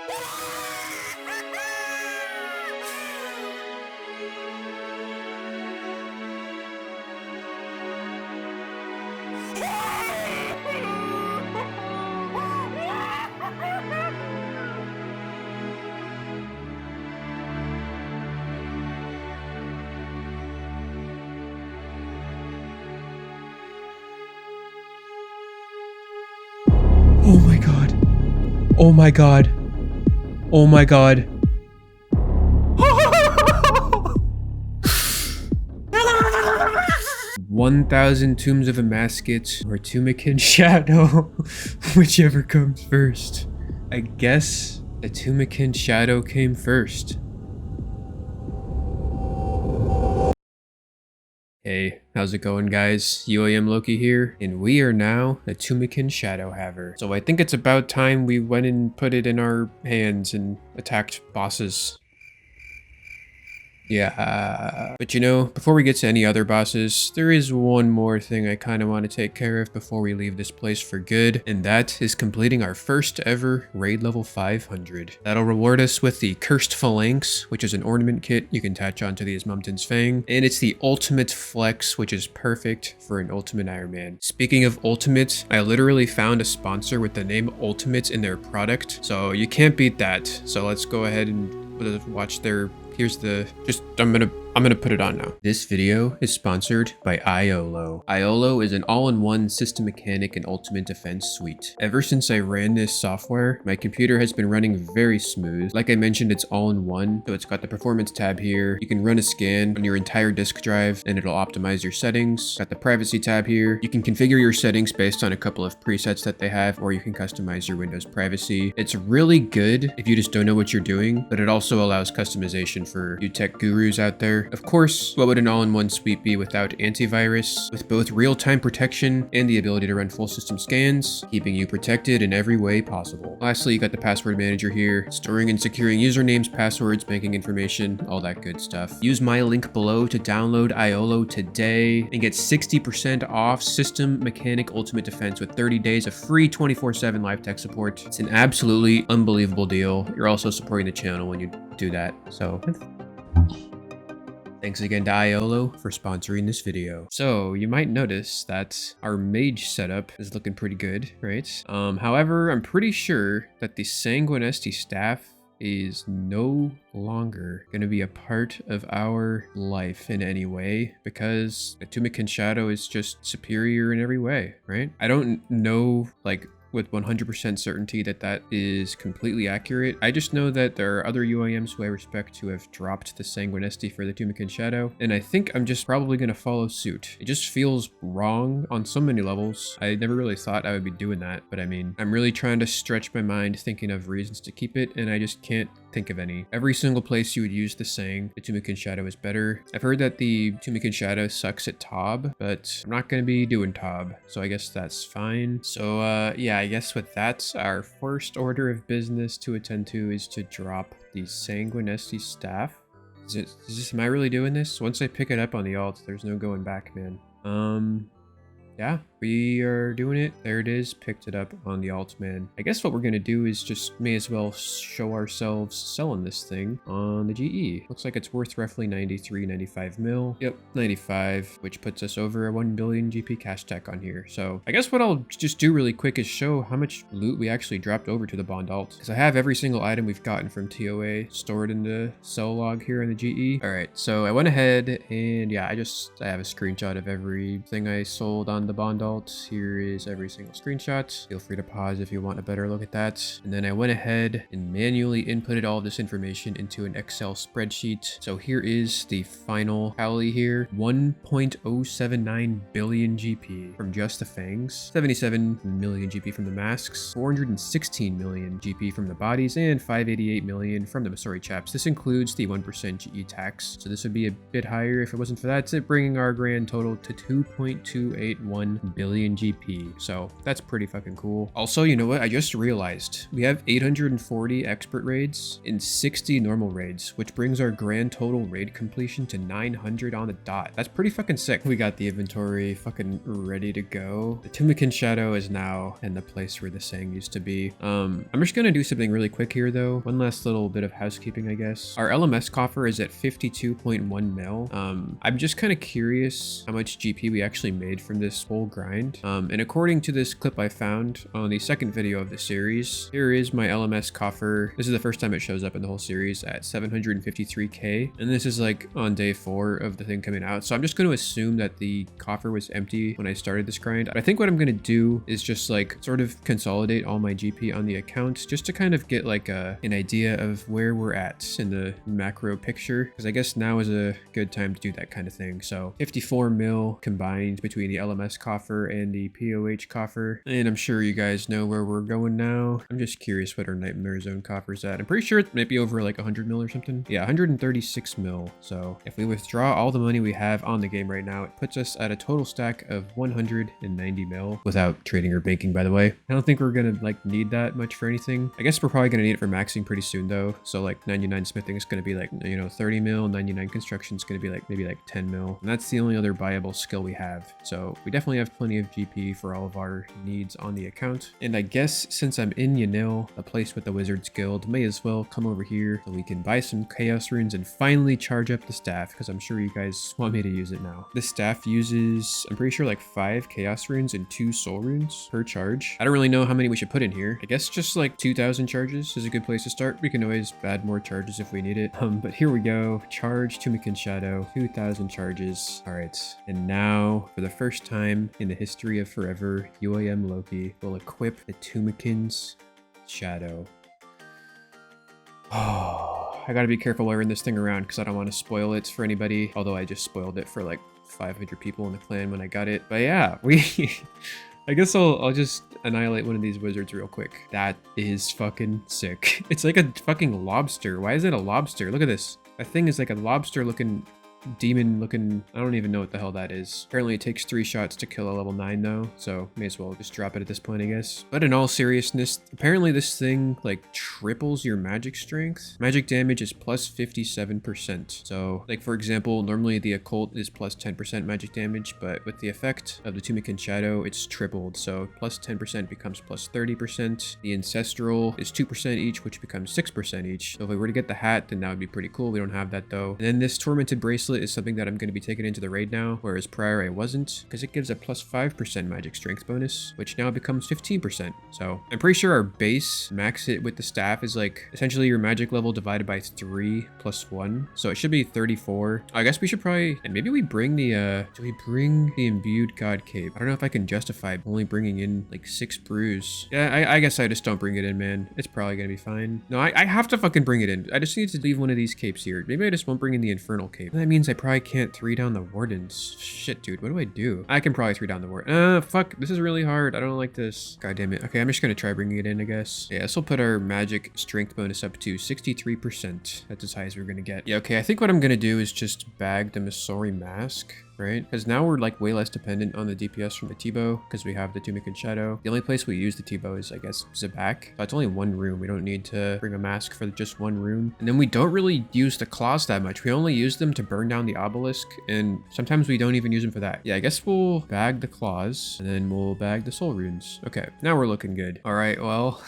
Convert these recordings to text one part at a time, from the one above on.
Oh my god. Oh my god. Oh my god. 1,000 Tombs of a Masket or Tumeken Shadow, whichever comes first. I guess the Tumeken Shadow came first. Hey, how's it going guys? UIM Loki here, and we are now the Tumeken Shadow Haver. So I think it's about time we went and put it in our hands and attacked bosses. Yeah, but you know, before we get to any other bosses, there is one more thing I kind of want to take care of before we leave this place for good, and that is completing our first ever raid level 500. That'll reward us with the Cursed Phalanx, which is an ornament kit you can attach onto the Asmumten's Fang, and it's the Ultimate Flex, which is perfect for an Ultimate Iron Man. Speaking of Ultimate, I literally found a sponsor with the name Ultimate in their product, so you can't beat that. So let's go ahead and watch their... Here's the, I'm gonna put it on now. This video is sponsored by IOLO. IOLO is an all-in-one system mechanic and ultimate defense suite. Ever since I ran this software, my computer has been running very smooth. Like I mentioned, it's all-in-one, so it's got the performance tab here. You can run a scan on your entire disk drive and it'll optimize your settings. Got the privacy tab here. You can configure your settings based on a couple of presets that they have, or you can customize your Windows privacy. It's really good if you just don't know what you're doing, but it also allows customization for you tech gurus out there. Of course, what would an all-in-one suite be without antivirus? With both real-time protection and the ability to run full system scans, keeping you protected in every way possible. Lastly, you got the password manager here, storing and securing usernames, passwords, banking information, all that good stuff. Use my link below to download IOLO today and get 60% off System Mechanic Ultimate Defense with 30 days of free 24/7 live tech support. It's an absolutely unbelievable deal. You're also supporting the channel when you do that, so thanks again to IOLO for sponsoring this video. So you might notice that our mage setup is looking pretty good, right? However, I'm pretty sure that the Sanguinesti staff is no longer going to be a part of our life in any way, because the Tumeken Shadow is just superior in every way, right? I don't know, like, with 100% certainty that is completely accurate. I just know that there are other UIMs who I respect who have dropped the Sanguinesti for the Tumeken Shadow, and I think I'm just probably going to follow suit. It just feels wrong on so many levels. I never really thought I would be doing that, but I mean, I'm really trying to stretch my mind thinking of reasons to keep it, and I just can't think of any. Every single place you would use the saying, the Tumeken Shadow is better. I've heard that the Tumeken Shadow sucks at Tob, but I'm not going to be doing Tob, so I guess that's fine. So yeah, I guess with that, our first order of business to attend to is to drop the Sanguinesti staff. Am I really doing this? Once I pick it up on the alt, there's no going back, man. Yeah, we are doing it. There it is. Picked it up on the alt, man. I guess what we're going to do is just may as well show ourselves selling this thing on the GE. Looks like it's worth roughly 95 mil. Yep, 95, which puts us over a 1 billion GP cash tech on here. So I guess what I'll just do really quick is show how much loot we actually dropped over to the Bond alt, because I have every single item we've gotten from TOA stored in the sell log here in the GE. All right, so I went ahead and yeah, I have a screenshot of everything I sold on the Bond alt. Here is every single screenshot. Feel free to pause if you want a better look at that. And then I went ahead and manually inputted all of this information into an Excel spreadsheet. So here is the final tally here. 1.079 billion GP from just the fangs, 77 million GP from the masks, 416 million GP from the bodies, and 588 million from the Masori chaps. This includes the 1% GE tax. So this would be a bit higher if it wasn't for that, bringing our grand total to 2.281 billion GP. So that's pretty fucking cool. Also, you know what? I just realized we have 840 expert raids and 60 normal raids, which brings our grand total raid completion to 900 on the dot. That's pretty fucking sick. We got the inventory fucking ready to go. The Tumeken shadow is now in the place where the Sang used to be. I'm just gonna do something really quick here though. One last little bit of housekeeping, I guess. Our LMS coffer is at 52.1 mil. I'm just kind of curious how much GP we actually made from this whole grind. And according to this clip I found on the second video of the series, here is my LMS coffer. This is the first time it shows up in the whole series at 753k. And this is like on day 4 of the thing coming out. So I'm just going to assume that the coffer was empty when I started this grind. I think what I'm going to do is just like sort of consolidate all my GP on the account just to kind of get like an idea of where we're at in the macro picture. Because I guess now is a good time to do that kind of thing. So 54 mil combined between the LMS coffer and the POH coffer. And I'm sure you guys know where we're going now. I'm just curious what our Nightmare Zone coffer's at. I'm pretty sure it might be over like 100 mil or something. Yeah, 136 mil. So if we withdraw all the money we have on the game right now, it puts us at a total stack of 190 mil without trading or banking, by the way. I don't think we're gonna like need that much for anything. I guess we're probably gonna need it for maxing pretty soon though. So like 99 smithing is gonna be like, you know, 30 mil, 99 construction is gonna be like maybe like 10 mil. And that's the only other buyable skill we have. So we definitely have plenty of GP for all of our needs on the account. And I guess since I'm in Yanil, a place with the Wizards Guild, may as well come over here so we can buy some Chaos Runes and finally charge up the staff, because I'm sure you guys want me to use it now. This staff uses, I'm pretty sure like 5 Chaos Runes and 2 Soul Runes per charge. I don't really know how many we should put in here. I guess just like 2,000 charges is a good place to start. We can always add more charges if we need it. But here we go. Charge Tumeken Shadow, 2,000 charges. All right. And now for the first time in the history of forever, UIM Loki will equip the Tumeken's Shadow. Oh, I gotta be careful wearing this thing around because I don't want to spoil it for anybody. Although I just spoiled it for like 500 people in the clan when I got it. But yeah, I guess I'll just annihilate one of these wizards real quick. That is fucking sick. It's like a fucking lobster. Why is it a lobster? Look at this. That thing is like a lobster looking, demon looking, I don't even know what the hell that is. Apparently it takes 3 shots to kill a level 9 though, so may as well just drop it at this point, I guess. But in all seriousness, apparently this thing like triples your magic strength. Magic damage is plus 57%. So like for example, normally the occult is plus 10% magic damage, but with the effect of the Tumeken Shadow, it's tripled. So plus 10% becomes plus 30%. The ancestral is 2% each, which becomes 6% each. So if we were to get the hat, then that would be pretty cool. We don't have that though. And then this tormented bracelet is something that I'm going to be taking into the raid now, whereas prior I wasn't, because it gives a plus 5% magic strength bonus, which now becomes 15%. So I'm pretty sure our base max it with the staff is like essentially your magic level divided by 3 plus 1. So it should be 34. I guess we should probably, and maybe we bring the, do we bring the imbued god cape? I don't know if I can justify only bringing in like 6 brews. Yeah, I guess I just don't bring it in, man. It's probably going to be fine. No, I have to fucking bring it in. I just need to leave one of these capes here. Maybe I just won't bring in the infernal cape. That means I probably can't 3 down the wardens. Shit, dude, what do I do? I can probably 3 down the warden. Fuck, this is really hard. I don't like this. God damn it. Okay, I'm just gonna try bringing it in, I guess. Yeah, this will put our magic strength bonus up to 63%. That's as high as we're gonna get. Yeah, okay, I think what I'm gonna do is just bag the Missouri mask, right? Because now we're like way less dependent on the DPS from the T-bow because we have the Tumeken Shadow. The only place we use the T-bow is, I guess, Zabak. So it's only 1 room. We don't need to bring a mask for just 1 room. And then we don't really use the claws that much. We only use them to burn down the obelisk, and sometimes we don't even use them for that. Yeah, I guess we'll bag the claws, and then we'll bag the soul runes. Okay, now we're looking good. All right, well...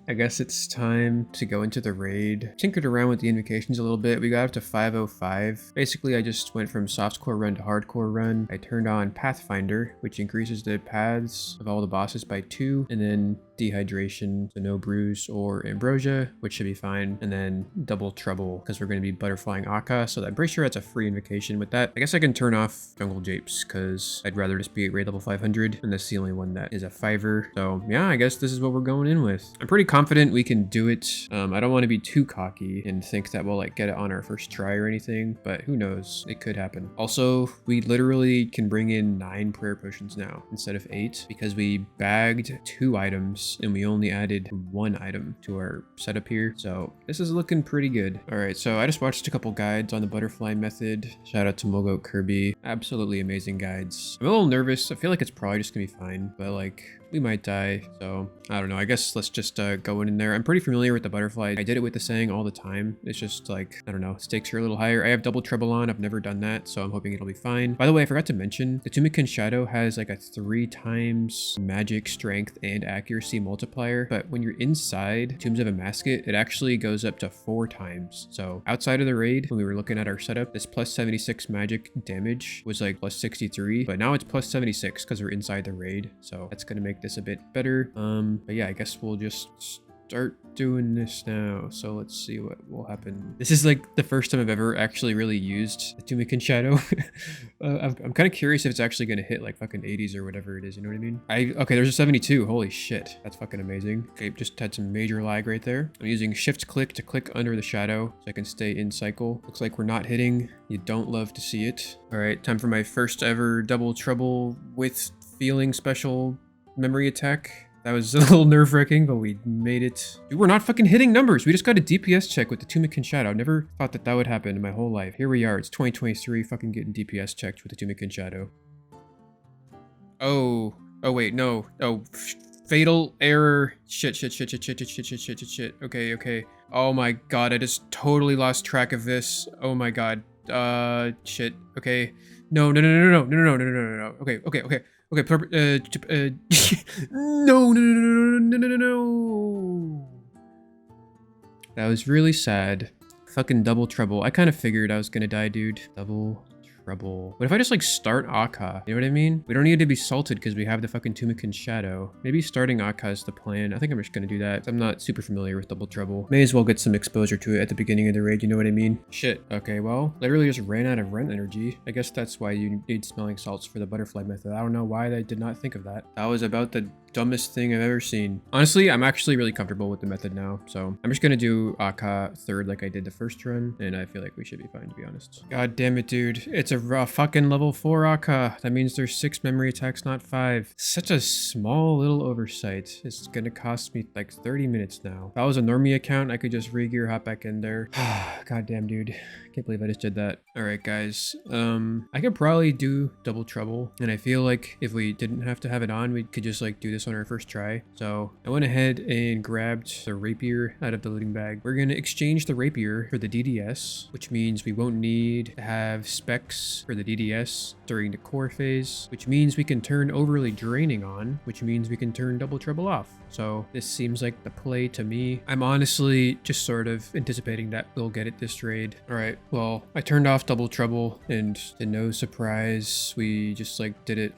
I guess it's time to go into the raid. Tinkered around with the invocations a little bit. We got up to 505. Basically, I just went from softcore run to hardcore run. I turned on Pathfinder, which increases the paths of all the bosses by 2, and then dehydration, so no bruise or ambrosia, which should be fine, and then double trouble because we're going to be butterflying Akka, so I'm pretty sure that's a free invocation. With that, I guess I can turn off jungle japes because I'd rather just be at raid level 500, and that's the only one that is a 5er. So yeah, I guess this is what we're going in with. I'm pretty confident we can do it. I don't want to be too cocky and think that we'll like get it on our first try or anything, but who knows? It could happen. Also, we literally can bring in 9 prayer potions now instead of 8 because we bagged 2 items and we only added 1 item to our setup here. So this is looking pretty good. All right, so I just watched a couple guides on the butterfly method. Shout out to Mogoat Kirby. Absolutely amazing guides. I'm a little nervous. I feel like it's probably just gonna be fine, but like we might die. So I don't know. I guess let's just go in there. I'm pretty familiar with the butterfly. I did it with the saying all the time. It's just like, I don't know, stakes are a little higher. I have double treble on. I've never done that, so I'm hoping it'll be fine. By the way, I forgot to mention the Tumeken Shadow has like a 3 times magic, strength, and accuracy multiplier. But when you're inside Tombs of a Masket, it actually goes up to 4 times. So outside of the raid, when we were looking at our setup, this plus 76 magic damage was like plus 63, but now it's plus 76 because we're inside the raid. So that's gonna make this a bit better. But yeah, I guess we'll just start doing this now. So let's see what will happen. This is like the first time I've ever actually really used the Tumeken Shadow. I'm kind of curious if it's actually going to hit like fucking 80s or whatever it is, you know what I mean? Okay, there's a 72. Holy shit, that's fucking amazing. Okay, just had some major lag right there. I'm using shift click to click under the shadow so I can stay in cycle. Looks like we're not hitting. You don't love to see it. All right, time for my first ever double trouble with feeling special memory attack. That was a little nerve-wracking, but we made it. Dude, we're not fucking hitting numbers. We just got a DPS check with the Tumeken Shadow. Never thought that that would happen in my whole life. Here we are. It's 2023, fucking getting DPS checked with the Tumeken Shadow. Oh wait, no. Oh, fatal error. Shit. Okay. Oh my god, I just totally lost track of this. Oh my god. Shit. Okay. No. Okay. No. That was really sad. Fucking double trouble. I kind of figured I was gonna die, dude. Double trouble. What if I just like start Akka? You know what I mean? We don't need to be salted because we have the fucking Tumeken Shadow. Maybe starting Akka is the plan. I think I'm just gonna do that. I'm not super familiar with double trouble. May as well get some exposure to it at the beginning of the raid, you know what I mean? Shit. Okay, well, literally just ran out of rent energy. I guess that's why you need smelling salts for the butterfly method. I don't know why I did not think of that. That was about the dumbest thing I've ever seen. Honestly, I'm actually really comfortable with the method now, so I'm just gonna do Akka third like I did the first run, and I feel like we should be fine, to be honest. God damn it, dude. It's a raw fucking level 4 Akka. That means there's 6 memory attacks, not 5. Such a small little oversight. It's gonna cost me like 30 minutes now. If I was a normie account, I could just re-gear, hop back in there. God damn, dude. Can't believe I just did that. All right, guys. I could probably do double trouble, and I feel like if we didn't have to have it on, we could just like do this on our first try. So I went ahead and grabbed the rapier out of the looting bag. We're gonna exchange the rapier for the DDS, which means we won't need to have specs for the DDS during the core phase, which means we can turn overly draining on, which means we can turn double trouble off. So this seems like the play to me. I'm honestly just sort of anticipating that we'll get it this raid. All right, well, I turned off double trouble, and to no surprise, we just like did it.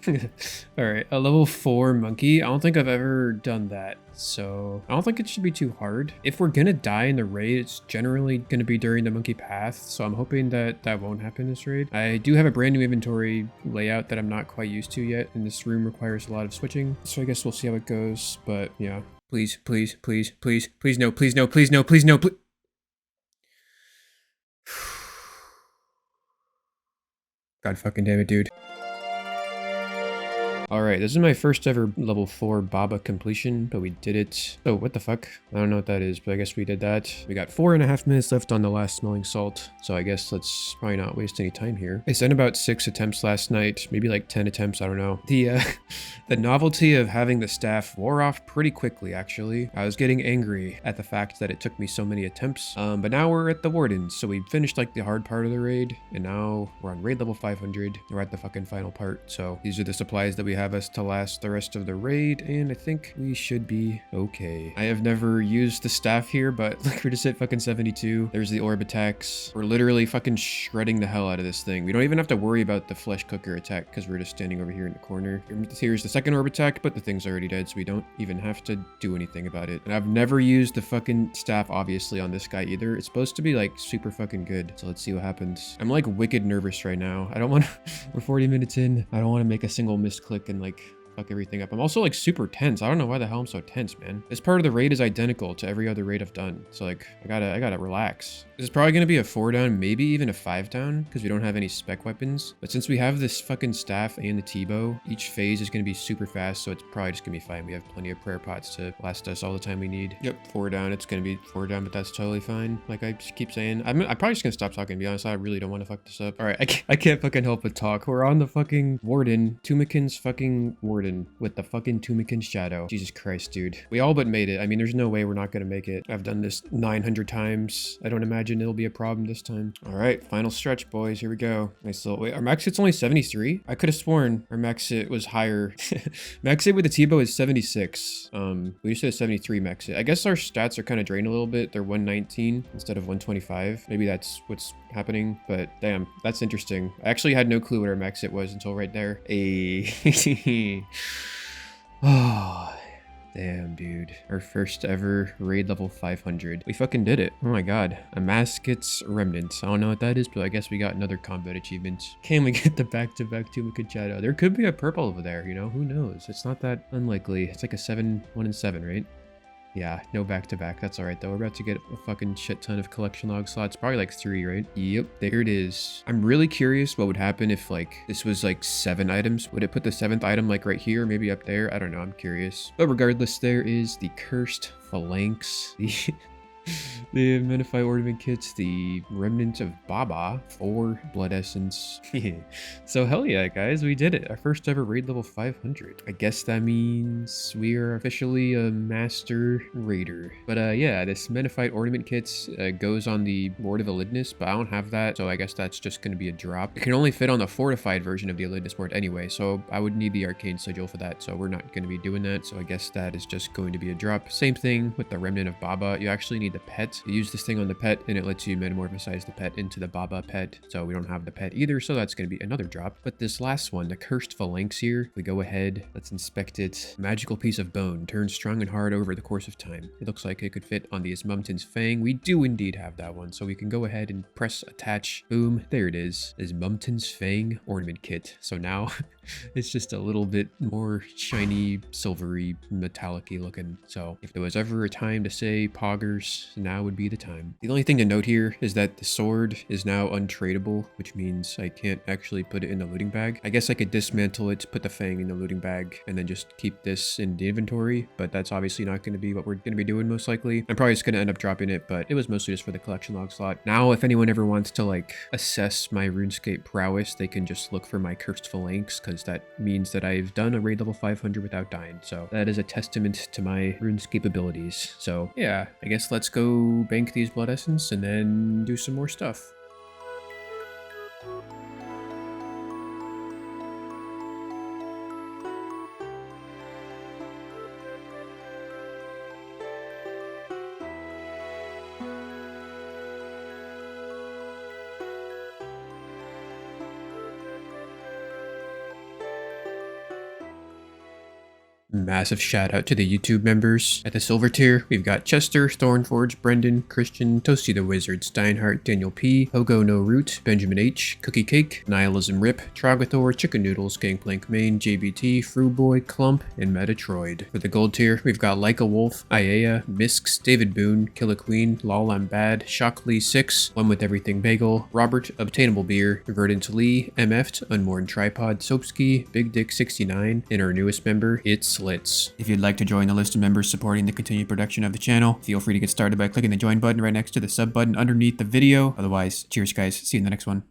All right, a level 4 monkey. I don't think I've ever done that, so I don't think it should be too hard. If we're gonna die in the raid, it's generally gonna be during the monkey path, so I'm hoping that that won't happen this raid. I do have a brand new inventory layout that I'm not quite used to yet, and this room requires a lot of switching, so I guess we'll see how it goes. But yeah, please no. God fucking damn it, dude. Alright, this is my first ever level 4 Baba completion, but we did it. Oh, what the fuck? I don't know what that is, but I guess we did that. We got 4.5 minutes left on the last smelling salt, so I guess let's probably not waste any time here. I sent about 6 attempts last night, maybe like 10 attempts, I don't know. The novelty of having the staff wore off pretty quickly, actually. I was getting angry at the fact that it took me so many attempts, but now we're at the Wardens, so we finished like the hard part of the raid, and now we're on raid level 500. We're at the fucking final part, so these are the supplies that we have us to last the rest of the raid, and I think we should be okay. I have never used the staff here, but like, we're just at fucking 72. There's the orb attacks. We're literally fucking shredding the hell out of this thing. We don't even have to worry about the flesh cooker attack because we're just standing over here in the corner. Here's the second orb attack, but the thing's already dead, so we don't even have to do anything about it. And I've never used the fucking staff, obviously, on this guy either. It's supposed to be like super fucking good, so let's see what happens. I'm like wicked nervous right now. I don't want to we're 40 minutes in. I don't want to make a single misclick and like fuck everything up. I'm also like super tense. I don't know why the hell I'm so tense, man. This part of the raid is identical to every other raid I've done. So like, I gotta relax. This is probably gonna be a 4 down, maybe even a 5 down, because we don't have any spec weapons. But since we have this fucking staff and the T-bow, each phase is gonna be super fast, so it's probably just gonna be fine. We have plenty of prayer pots to last us all the time we need. Yep, 4 down. It's gonna be 4 down, but that's totally fine. Like I just keep saying, I'm probably just gonna stop talking, to be honest. I really don't want to fuck this up. All right, I can't fucking help but talk. We're on the fucking warden, Tumeken's fucking warden with the fucking Tumeken shadow. Jesus Christ, dude. We all but made it. I mean, there's no way we're not gonna make it. I've done this 900 times. I don't imagine it'll be a problem this time. All right, final stretch, boys. Here we go. Nice little, wait, our max hit's only 73? I could have sworn our max hit was higher. Max hit with the T-bow is 76. We used to have 73 max hit. I guess our stats are kind of drained a little bit. They're 119 instead of 125. Maybe that's what's happening, but damn, that's interesting. I actually had no clue what our max hit was until right there. Oh, damn, dude. Our first ever raid level 500. We fucking did it. Oh my god. A Masket's Remnant. I don't know what that is, but I guess we got another combat achievement. Can we get the back-to-back Tumeken shadow? There could be a purple over there, you know? Who knows? It's not that unlikely. It's like a 7, 1 and 7, right? Yeah, no back-to-back. That's all right, though. We're about to get a fucking shit ton of collection log slots. Probably like 3, right? Yep, there it is. I'm really curious what would happen if, like, this was, like, 7 items. Would it put the 7th item, like, right here? Maybe up there? I don't know. I'm curious. But regardless, there is the Cursed Phalanx. The Menify Ornament Kits, the Remnant of Baba, 4 Blood Essence. So hell yeah, guys, we did it. Our first ever raid level 500. I guess that means we are officially a master raider. But yeah, this Menify Ornament Kits goes on the Ward of Elidness, but I don't have that, so I guess that's just going to be a drop. It can only fit on the fortified version of the Elidness Ward anyway, so I would need the Arcane Sigil for that, so we're not going to be doing that. So I guess that is just going to be a drop. Same thing with the Remnant of Baba. You actually need the pet. You use this thing on the pet and it lets you metamorphosize the pet into the Baba pet, so we don't have the pet either, so that's going to be another drop. But this last one, the Cursed Phalanx here, if we go ahead, let's inspect it. Magical piece of bone, turns strong and hard over the course of time. It looks like it could fit on the Ismumten's Fang. We do indeed have that one, so we can go ahead and press attach. Boom, there it is. Ismumten's Fang ornament kit. So now it's just a little bit more shiny, silvery, metallic-y looking. So if there was ever a time to say poggers, now would be the time. The only thing to note here is that the sword is now untradeable, which means I can't actually put it in the looting bag. I guess I could dismantle it, put the Fang in the looting bag, and then just keep this in the inventory, but that's obviously not going to be what we're going to be doing most likely. I'm probably just going to end up dropping it, but it was mostly just for the collection log slot. Now, if anyone ever wants to like assess my RuneScape prowess, they can just look for my Cursed Phalanx, because that means that I've done a raid level 500 without dying. So that is a testament to my RuneScape abilities. So yeah, I guess let's go bank these blood essence and then do some more stuff. Massive shout out to the YouTube members. At the silver tier, we've got Chester, Thornforge, Brendan, Christian, Toasty the Wizard, Steinhardt, Daniel P, Pogo No Root, Benjamin H, Cookie Cake, Nihilism Rip, Trogathor, Chicken Noodles, Gangplank Main, JBT, Fruboy, Clump, and Metatroid. For the gold tier, we've got Like a Wolf, Iea, Misks, David Boone, Killer Queen, Lol I'm Bad, Shockley 6, One with Everything Bagel, Robert, Obtainable Beer, Verdant Lee, MF'd, Unworn Tripod, Soapski, Big Dick 69, and our newest member, It's Slits. If you'd like to join the list of members supporting the continued production of the channel, feel free to get started by clicking the join button right next to the sub button underneath the video. Otherwise, cheers guys, see you in the next one.